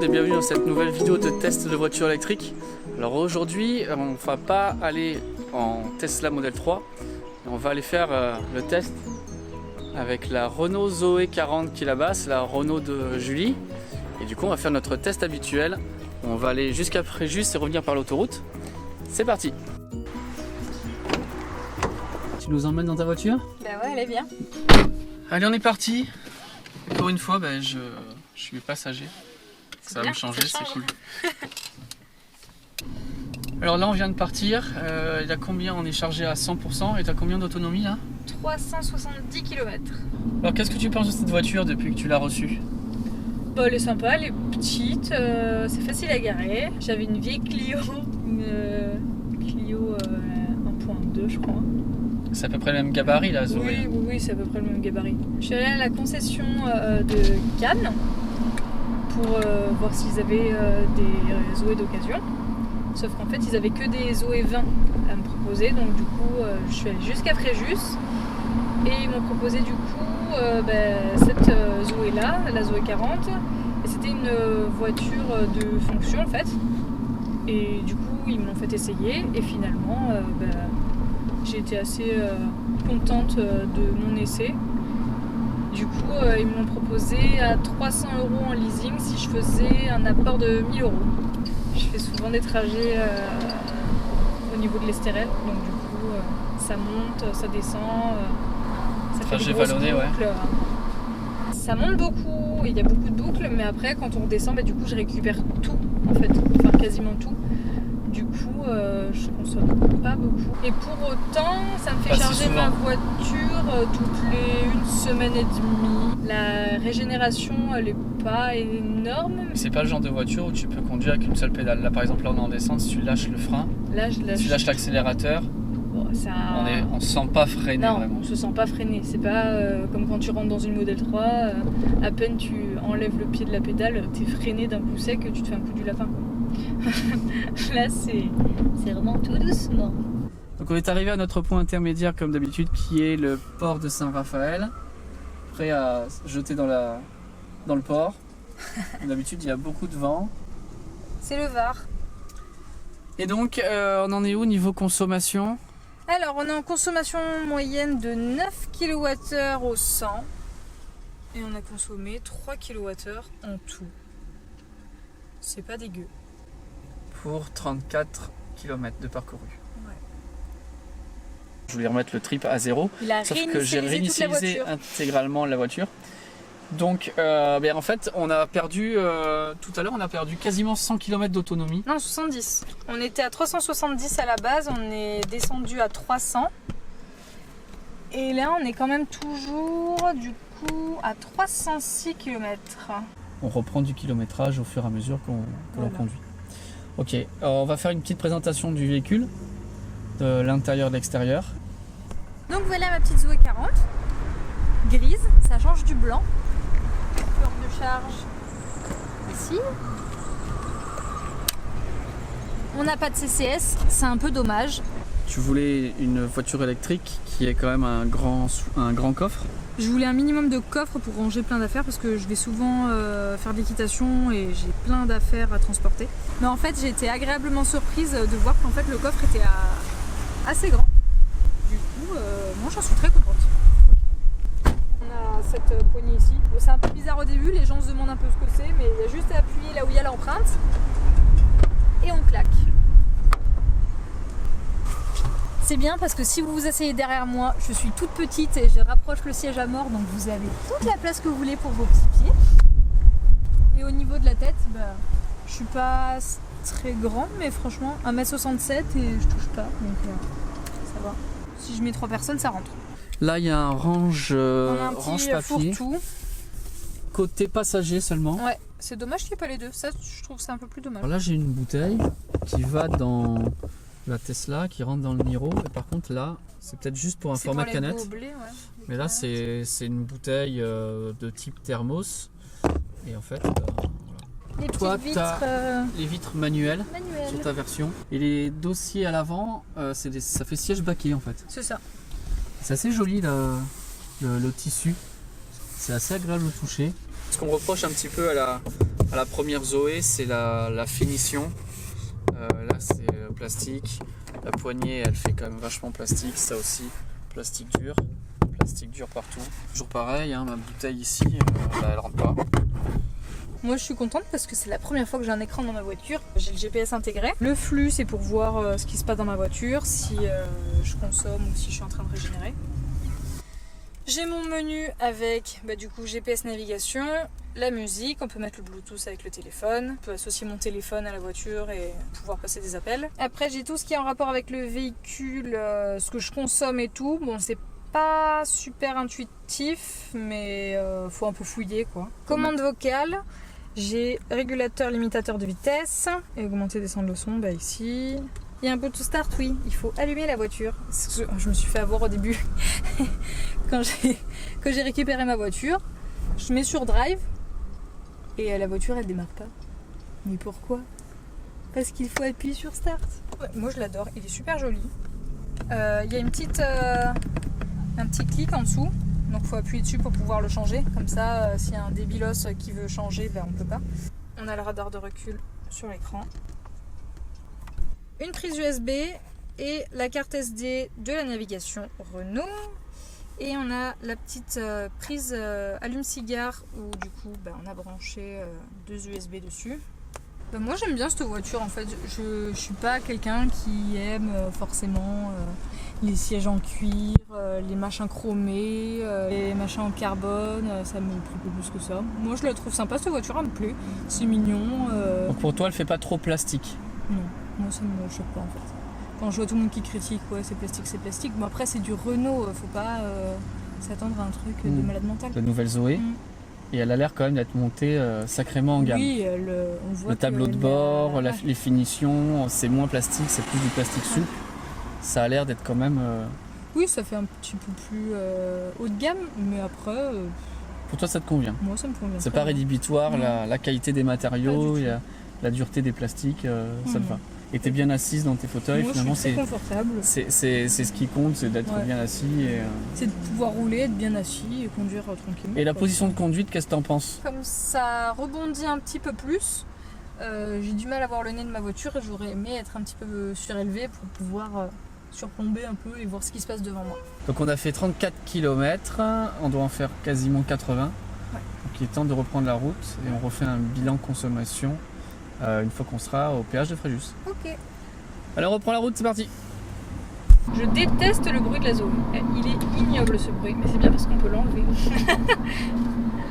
monde et bienvenue dans cette nouvelle vidéo de test de voiture électrique. Alors aujourd'hui on va pas aller en Tesla Model 3, on va aller faire le test avec la Renault Zoé 40 qui est là-bas, c'est la Renault de Julie. Et du coup on va faire notre test habituel, on va aller jusqu'à Fréjus et revenir par l'autoroute. C'est parti. Tu nous emmènes dans ta voiture? Bah ouais, elle est bien. Allez, on est parti. Pour une fois, je suis passager. Ça va me changer, c'est cool. Alors là, on vient de partir. Il y a combien? On est chargé à 100%. Et tu as combien d'autonomie là? 370 km. Alors, qu'est-ce que tu penses de cette voiture depuis que tu l'as reçue? Bah, elle est sympa, elle est petite, c'est facile à garer. J'avais une vieille Clio, une Clio 1.2 je crois. C'est à peu près le même gabarit là, Zoé. Oui, c'est à peu près le même gabarit. Je suis allée à la concession de Cannes pour voir s'ils avaient des Zoé d'occasion. Sauf qu'en fait, ils avaient que des Zoé 20 à me proposer. Donc du coup, je suis allée jusqu'à Fréjus et ils m'ont proposé du coup cette Zoé là, la Zoé 40. Et c'était une voiture de fonction en fait. Et du coup, ils m'ont fait essayer et finalement, j'ai été assez contente de mon essai. Du coup, ils m'ont proposé à 300 € en leasing si je faisais un apport de 1000 €. Je fais souvent des trajets au niveau de l'Estérel, donc du coup, ça monte, ça descend, ça fait des grosses vallonné, boucles. Ouais. Ça monte beaucoup, il y a beaucoup de boucles, mais après, quand on redescend, du coup, je récupère tout, en fait, enfin quasiment tout. Du coup, je consomme pas beaucoup. Et pour autant, ça me fait charger ma voiture toutes les 1 semaine et demie. La régénération, elle est pas énorme. C'est pas le genre de voiture où tu peux conduire avec une seule pédale. Là, par exemple, là on est en descente, si tu lâches le frein, là, je lâche. tu lâches l'accélérateur, on se sent pas freiné. Non, vraiment. on se sent pas freiné. C'est pas comme quand tu rentres dans une Model 3, à peine tu enlèves le pied de la pédale, t'es freiné d'un coup sec, tu te fais un coup du lapin. Là, c'est vraiment tout doucement. Donc on est arrivé à notre point intermédiaire comme d'habitude qui est le port de Saint-Raphaël, prêt à se jeter dans le port. D'habitude il y a beaucoup de vent. C'est le Var. Et donc on en est où niveau consommation? Alors on est en consommation moyenne de 9 kWh au 100 et on a consommé 3 kWh en tout. C'est pas dégueu. Pour 34 km de parcouru. Ouais. Je voulais remettre le trip à 0, sauf que j'ai réinitialisé intégralement la voiture. Donc en fait on a perdu tout à l'heure, on a perdu quasiment 100 km d'autonomie. Non, 70. On était à 370 à la base, on est descendu à 300. Et là on est quand même toujours du coup à 306 km. On reprend du kilométrage au fur et à mesure que l'on conduit. Ok, on va faire une petite présentation du véhicule, de l'intérieur et de l'extérieur. Donc voilà ma petite Zoé 40, grise, ça change du blanc. Porte de charge ici. On n'a pas de CCS, c'est un peu dommage. Tu voulais une voiture électrique qui ait quand même un grand coffre. Je voulais un minimum de coffre pour ranger plein d'affaires parce que je vais souvent faire de l'équitation et j'ai plein d'affaires à transporter. Mais en fait j'ai été agréablement surprise de voir qu'en fait le coffre était assez grand. Du coup moi j'en suis très contente. On a cette poignée ici. Bon, c'est un peu bizarre au début, les gens se demandent un peu ce que c'est, mais il y a juste à appuyer là où il y a l'empreinte et on claque. C'est bien parce que si vous vous asseyez derrière moi, je suis toute petite et je rapproche le siège à mort, donc vous avez toute la place que vous voulez pour vos petits pieds. Et au niveau de la tête, je suis pas très grande, mais franchement 1m67 et je touche pas, donc ça va. Si je mets 3 personnes, ça rentre. Là il y a un range papier, fourre-tout. Côté passager seulement. Ouais, c'est dommage qu'il n'y ait pas les deux, ça je trouve ça un peu plus dommage. Alors là j'ai une bouteille qui va dans la Tesla, qui rentre dans le Niro, et par contre là c'est peut-être juste pour un format canette. Gobelets, ouais, mais là c'est une bouteille de type thermos, et en fait les toi petites tu as vitres, les vitres manuelles sur ta version, et les dossiers à l'avant ça fait siège baquet en fait. C'est ça. C'est assez joli le tissu, c'est assez agréable au toucher. Ce qu'on reproche un petit peu à la La première Zoé, c'est la finition. Là, c'est plastique. La poignée, elle fait quand même vachement plastique. Ça aussi, plastique dur partout. Toujours pareil, hein, ma bouteille ici, elle rentre pas. Moi je suis contente parce que c'est la première fois que j'ai un écran dans ma voiture. J'ai le GPS intégré. Le flux c'est pour voir ce qui se passe dans ma voiture, si je consomme ou si je suis en train de régénérer. J'ai mon menu avec du coup GPS navigation, la musique, on peut mettre le Bluetooth avec le téléphone, on peut associer mon téléphone à la voiture et pouvoir passer des appels. Après j'ai tout ce qui est en rapport avec le véhicule, ce que je consomme et tout. Bon c'est pas super intuitif mais faut un peu fouiller quoi. Commande vocale. J'ai régulateur limitateur de vitesse et augmenter descendre le son ici. Il y a un Bluetooth Start, oui, il faut allumer la voiture. Je me suis fait avoir au début quand j'ai récupéré ma voiture. Je mets sur drive et la voiture elle démarre pas. Mais pourquoi? Parce qu'il faut appuyer sur start. Ouais, moi je l'adore, il est super joli. Il y a un petit clic en dessous. Donc il faut appuyer dessus pour pouvoir le changer. Comme ça, s'il y a un débilos qui veut changer, on ne peut pas. On a le radar de recul sur l'écran. Une prise USB et la carte SD de la navigation Renault. Et on a la petite prise allume-cigare où du coup on a branché deux USB dessus. Moi j'aime bien cette voiture en fait. Je suis pas quelqu'un qui aime forcément les sièges en cuir, les machins chromés, les machins en carbone, ça me plaît pas plus que ça. Moi je la trouve sympa cette voiture, elle me plaît, c'est mignon. Donc pour toi elle fait pas trop plastique? Non, moi ça me choque pas en fait. Quand je vois tout le monde qui critique, ouais c'est plastique. Bon après c'est du Renault, faut pas s'attendre à un truc de malade mental. La nouvelle Zoé. Et elle a l'air quand même d'être montée sacrément en gamme. Oui, on voit le tableau de bord, les finitions, c'est moins plastique, c'est plus du plastique souple. Ça a l'air d'être quand même... Oui, ça fait un petit peu plus haut de gamme, mais après... Pour toi, ça te convient? Moi, ça me convient. C'est pas rédhibitoire, la qualité des matériaux, la dureté des plastiques, ça te va. Et t'es bien assise dans tes fauteuils, moi, finalement, c'est confortable. C'est ce qui compte, c'est d'être bien assis. C'est de pouvoir rouler, être bien assis et conduire tranquillement. Et la position de conduite, qu'est-ce que t'en penses? Comme ça rebondit un petit peu plus, j'ai du mal à voir le nez de ma voiture et j'aurais aimé être un petit peu surélevé pour pouvoir surplomber un peu et voir ce qui se passe devant moi. Donc on a fait 34 km, on doit en faire quasiment 80. Ouais. Donc il est temps de reprendre la route et on refait un bilan consommation une fois qu'on sera au péage de Fréjus. Ok. Alors on reprend la route, c'est parti. Je déteste le bruit de la zone. Il est ignoble ce bruit, mais c'est bien parce qu'on peut l'enlever.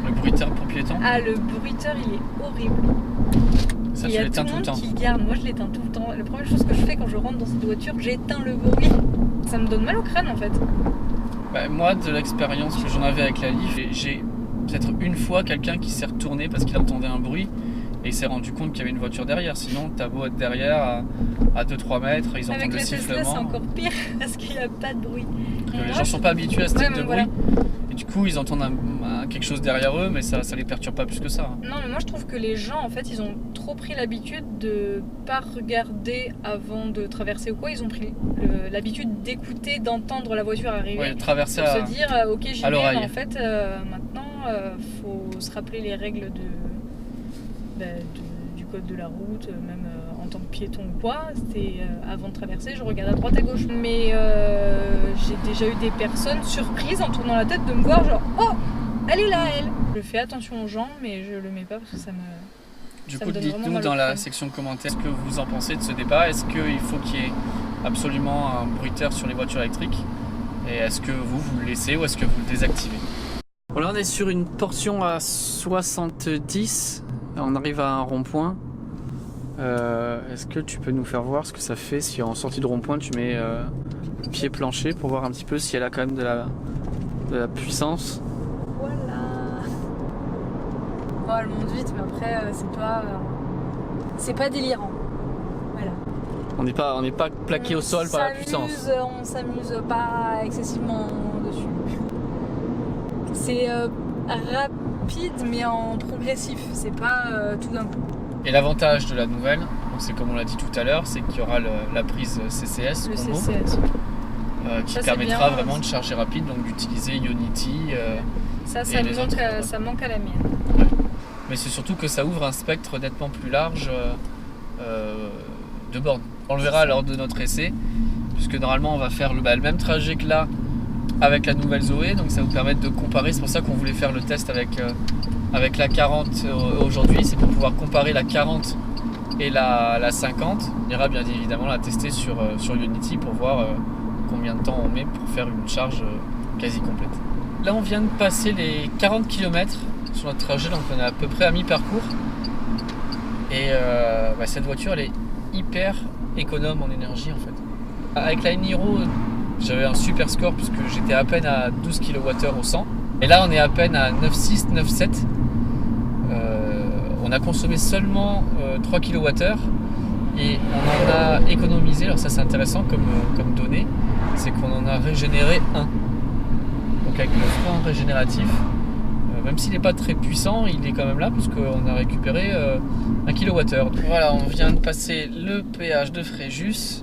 Le bruiteur pour piétons? Ah, le bruiteur il est horrible. Ça, tu l'éteins tout le temps? Qui garde, moi je l'éteins tout le temps. La première chose que je fais quand je rentre dans cette voiture, j'éteins le bruit. Ça me donne mal au crâne en fait. Moi, de l'expérience que j'en avais avec la Leaf, j'ai peut-être une fois quelqu'un qui s'est retourné parce qu'il entendait un bruit. Et il s'est rendu compte qu'il y avait une voiture derrière. Sinon, t'as beau être derrière à 2-3 mètres, ils entendent le sifflement. Avec la Tesla, c'est encore pire parce qu'il n'y a pas de bruit. Les gens ne sont pas habitués à ce type de bruit. Et du coup, ils entendent quelque chose derrière eux, mais ça les perturbe pas plus que ça. Non, mais moi je trouve que les gens, en fait, ils ont trop pris l'habitude de pas regarder avant de traverser ou quoi. Ils ont pris l'habitude d'écouter, d'entendre la voiture arriver. Ouais, traverser pour se dire, ok, j'y vais, mais en fait, maintenant, faut se rappeler les règles du code de la route, même en tant que piéton ou quoi. C'est avant de traverser, je regarde à droite à gauche. Mais j'ai déjà eu des personnes surprises en tournant la tête de me voir genre oh, elle est là elle. Je fais attention aux gens, mais je le mets pas parce que ça me... Du coup, dites-nous dans la section commentaires ce que vous en pensez de ce débat. Est-ce qu'il faut qu'il y ait absolument un bruiteur sur les voitures électriques? Et est-ce que vous le laissez ou est-ce que vous le désactivez? Bon, là on est sur une portion à 70. On arrive à un rond-point. Est-ce que tu peux nous faire voir ce que ça fait si en sortie de rond-point tu mets pied plancher pour voir un petit peu si elle a quand même de la puissance? Voilà. Oh, elle monte vite, mais après c'est pas délirant. Voilà. On n'est pas plaqué au sol par la puissance. On s'amuse pas excessivement dessus. C'est rapide mais en progressif, c'est pas tout d'un coup. Et l'avantage de la nouvelle, c'est comme on l'a dit tout à l'heure, c'est qu'il y aura la prise CCS, le combo, CCS. Qui permettra vraiment de charger rapide, donc d'utiliser Ionity. Ça manque à la mienne. Ouais. mais c'est surtout que ça ouvre un spectre nettement plus large de bornes. On le verra lors de notre essai, puisque normalement on va faire le même trajet que là avec la nouvelle Zoé, donc ça va vous permettre de comparer. C'est pour ça qu'on voulait faire le test avec la 40 aujourd'hui, c'est pour pouvoir comparer la 40 et la 50. On ira bien évidemment la tester sur Unity pour voir combien de temps on met pour faire une charge quasi complète. Là on vient de passer les 40 km sur notre trajet, donc on est à peu près à mi-parcours. Et cette voiture elle est hyper économe en énergie en fait. Avec la Niro, j'avais un super score puisque j'étais à peine à 12 kWh au 100. Et là on est à peine à 9,6, 9,7. On a consommé seulement 3 kWh et on en a économisé, alors ça c'est intéressant comme donnée, c'est qu'on en a régénéré 1. Donc avec le frein régénératif, même s'il n'est pas très puissant, il est quand même là puisqu'on a récupéré 1 kWh. Voilà, on vient de passer le péage de Fréjus.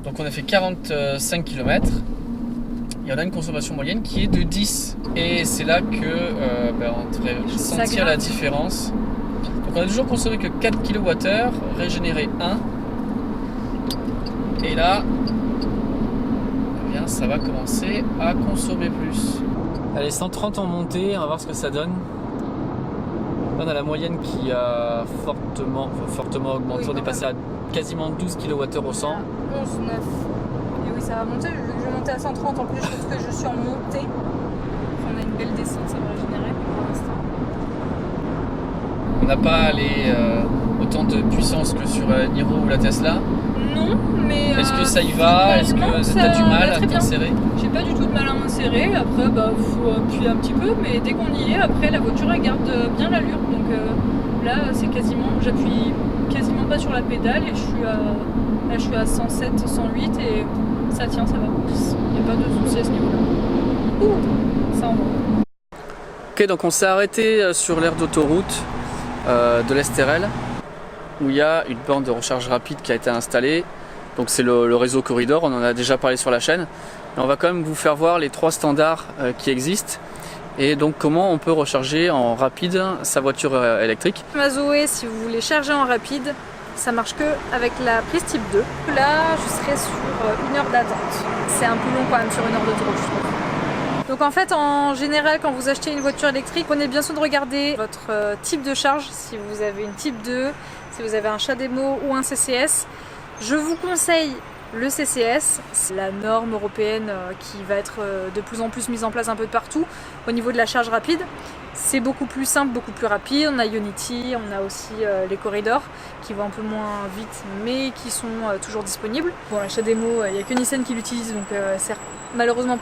Donc on a fait 45 km et on a une consommation moyenne qui est de 10. Et c'est là que on devrait sentir la différence. Donc on a toujours consommé que 4 kWh, régénéré 1. Et là, eh bien, ça va commencer à consommer plus. Allez, 130 en montée, on va voir ce que ça donne. Là, on a la moyenne qui a fortement augmenté. Oui, on est passé à quasiment 12 kWh au 100. 11, 9. Et oui, ça va monter. Je vais monter à 130 en plus, je trouve que je suis en montée. On a une belle descente, ça va régénérer pour l'instant. On n'a pas autant de puissance que sur Niro ou la Tesla. Non, mais. Est-ce que ça y va? Est-ce que tu as du mal à t'insérer? J'ai pas du tout de mal à m'insérer. Après, faut appuyer un petit peu, mais dès qu'on y est, après, la voiture elle garde bien l'allure. Donc là, c'est j'appuie quasiment pas sur la pédale et je suis à 107, 108 et ça tient, ça va. Il n'y a pas de souci à ce niveau-là. Ouh, ça en va. Ok, donc on s'est arrêté sur l'aire d'autoroute de l'Estérel où il y a une borne de recharge rapide qui a été installée. Donc c'est le réseau Corridor, on en a déjà parlé sur la chaîne. Mais on va quand même vous faire voir les 3 standards qui existent et donc comment on peut recharger en rapide sa voiture électrique. Ma Zoé, si vous voulez charger en rapide, ça marche que avec la prise type 2. Là, je serai sur 1 heure d'attente. C'est un peu long quand même sur 1 heure d'autoroute, je trouve. Donc en fait, en général, quand vous achetez une voiture électrique, prenez bien soin de regarder votre type de charge, si vous avez une type 2, si vous avez un CHAdeMO ou un CCS. Je vous conseille le CCS, c'est la norme européenne qui va être de plus en plus mise en place un peu de partout. Au niveau de la charge rapide, c'est beaucoup plus simple, beaucoup plus rapide. On a Unity, on a aussi les corridors qui vont un peu moins vite mais qui sont toujours disponibles. Bon, la CHAdeMO, il n'y a que Nissan qui l'utilise donc sert malheureusement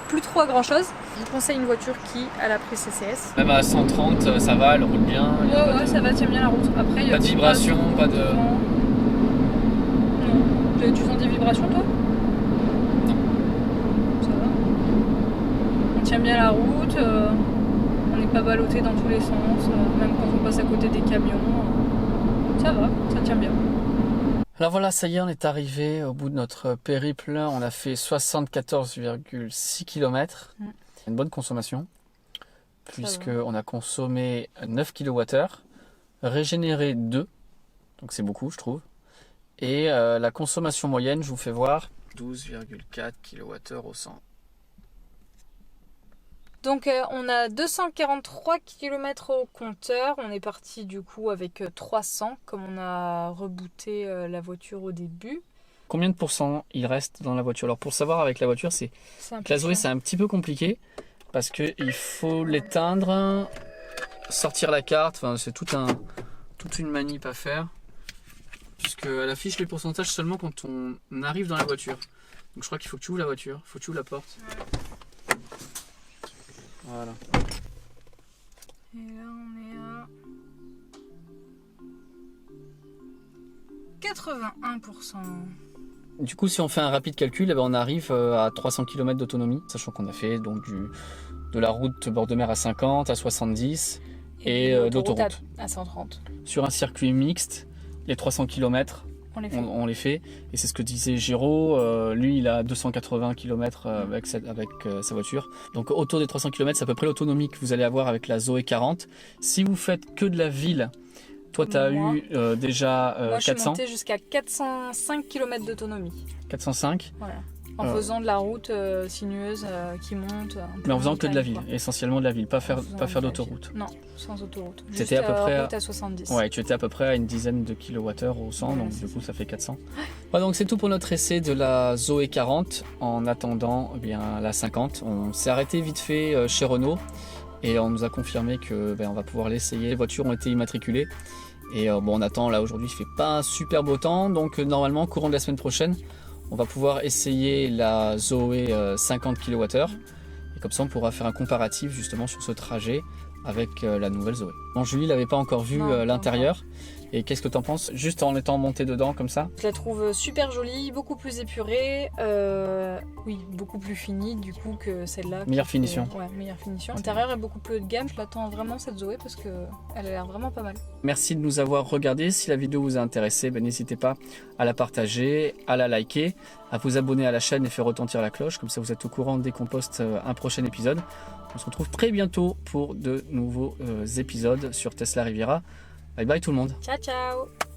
plus trop à grand chose. Je vous conseille une voiture qui a la prise CCS. Même à 130, ça va, elle roule bien. Ouais, ça va, tient bien la route. Après, pas de vibration, pas de... Tu sens des vibrations toi? Non. Ça va. On tient bien la route, on n'est pas ballotté dans tous les sens, même quand on passe à côté des camions. Ça va, ça tient bien. Alors voilà, ça y est, on est arrivé au bout de notre périple. On a fait 74,6 km. Une bonne consommation, puisqu'on a consommé 9 kWh, régénéré 2, donc c'est beaucoup je trouve. Et la consommation moyenne, je vous fais voir, 12,4 kWh au 100. Donc on a 243 km au compteur, on est parti du coup avec 300 comme on a rebooté la voiture au début. Combien de pourcents il reste dans la voiture? Alors pour savoir avec la voiture, la Zoé c'est un petit peu compliqué parce qu'il faut l'éteindre, sortir la carte, enfin c'est toute une manip à faire. Puisqu'elle affiche les pourcentages seulement quand on arrive dans la voiture. Donc je crois qu'il faut que tu ouvres la voiture, il faut que tu ouvres la porte. Voilà. Et là on est à 81%. Du coup si on fait un rapide calcul, eh ben, on arrive à 300 km d'autonomie, sachant qu'on a fait donc de la route bord de mer à 50, à 70 et d'autoroute à 130. Sur un circuit mixte, les 300 km, on les fait. Et c'est ce que disait Giro. Lui, il a 280 km avec sa voiture. Donc autour des 300 km, c'est à peu près l'autonomie que vous allez avoir avec la Zoé 40. Si vous faites que de la ville, toi, tu as eu déjà 400. Moi, je suis montée jusqu'à 405 km d'autonomie. 405. Voilà. En faisant de la route sinueuse qui monte. Mais en faisant que de la ville, essentiellement de la ville, pas faire d'autoroute. Non, sans autoroute. C'était à peu près route à 70. Ouais, tu étais à peu près à une dizaine de kilowattheures au 100, donc du coup ça fait 400. Voilà, donc c'est tout pour notre essai de la Zoé 40. En attendant la 50, on s'est arrêté vite fait chez Renault et on nous a confirmé que on va pouvoir l'essayer. Les voitures ont été immatriculées et on attend là aujourd'hui, il fait pas un super beau temps, donc normalement courant de la semaine prochaine, on va pouvoir essayer la Zoé 50 kWh et comme ça on pourra faire un comparatif justement sur ce trajet avec la nouvelle Zoé. Bon, Julie l'avait pas encore vu l'intérieur. Et qu'est-ce que tu en penses juste en étant montée dedans comme ça? Je la trouve super jolie, beaucoup plus épurée, oui, beaucoup plus finie du coup que celle-là. Meilleure finition. Ouais, meilleure finition. L'intérieur est beaucoup plus haut de gamme, je l'attends vraiment cette Zoé parce qu'elle a l'air vraiment pas mal. Merci de nous avoir regardés. Si la vidéo vous a intéressé, n'hésitez pas à la partager, à la liker, à vous abonner à la chaîne et faire retentir la cloche, comme ça vous êtes au courant dès qu'on poste un prochain épisode. On se retrouve très bientôt pour de nouveaux épisodes sur Tesla Riviera. Bye bye tout le monde. Ciao ciao.